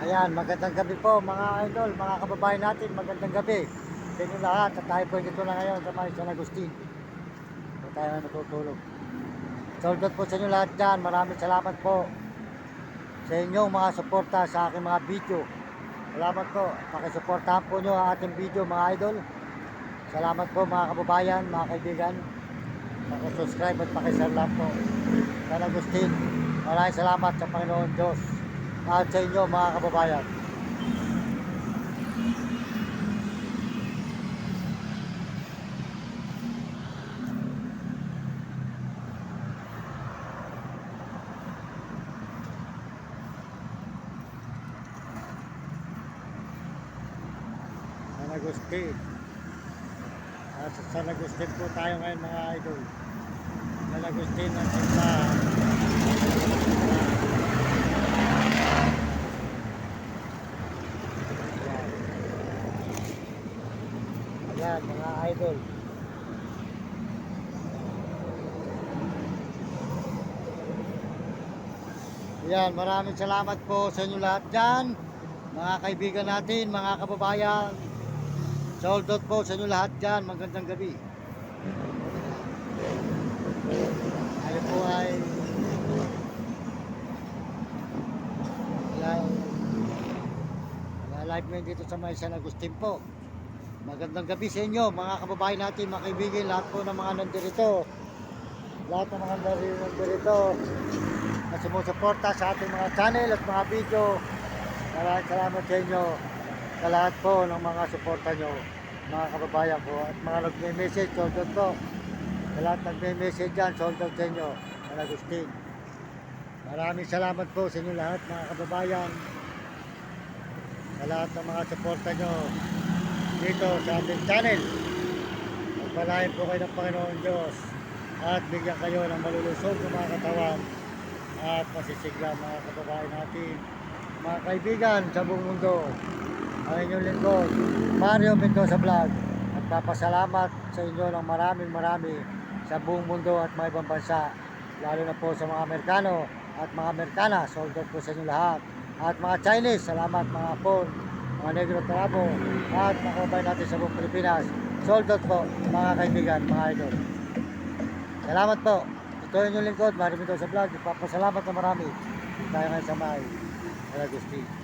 Ayan, magandang gabi po mga idol, mga kababayan natin, magandang gabi sa inyo lahat. At tayo po dito na ngayon sa may San Agustin. So tayo na natutulog. Saludos po sa inyo lahat dyan, maraming salamat po sa inyong mga suporta sa aking mga video. Salamat po, pakisuportahan po nyo ang ating video mga idol. Salamat po mga kababayan, mga kaibigan. Pakisubscribe at pakishare lang po. San Agustin, maraming salamat sa Panginoon Diyos at sa inyo mga kababayan. San Agustin. At sa San Agustin po tayo ngayon mga idol. San Agustin ng simbahan. Ayan mga idol. Ayan, maraming salamat po sa inyo lahat dyan. Mga kaibigan natin, mga kababayan. Saludos po sa inyo lahat dyan. Magandang gabi. Tayo po ay live ngayon dito sa may San Agustin po. Magandang gabi sa inyo mga kababayan natin, mga kaibigan, lahat po ng mga nandirito. Lahat ng mga nandirito na sumusuporta sa ating mga channel at mga video. Maraming salamat sa inyo sa lahat po ng mga suporta nyo, mga kababayan ko, at mga nagme-message, sold out po sa lahat nagme-message dyan, sold out sa inyo, San Agustin. Maraming salamat po sa inyo lahat mga kababayan, sa lahat ng mga suporta nyo dito sa ating channel. Magpalain po kayo ng Panginoon Diyos at bigyan kayo ng malulusog ng mga katawan at masisigla mga kababayan natin, mga kaibigan sa buong mundo. Ang inyong lingkod, Mario Mendoza Vlog, at papasalamat sa inyo ng marami sa buong mundo at mga ibang bansa, lalo na po sa mga Amerikano at mga Amerikana. Sold out po sa inyo lahat. At mga Chinese, salamat mga Hapon, mga Negro Tarabo, at mga kababayan natin sa buong Pilipinas. Sold out po mga kaibigan, mga idol. Salamat po. Ito yung lingkod, Mario Mendoza Vlog. Papasalamat na marami. Tayo ngayon sa may San Agustin.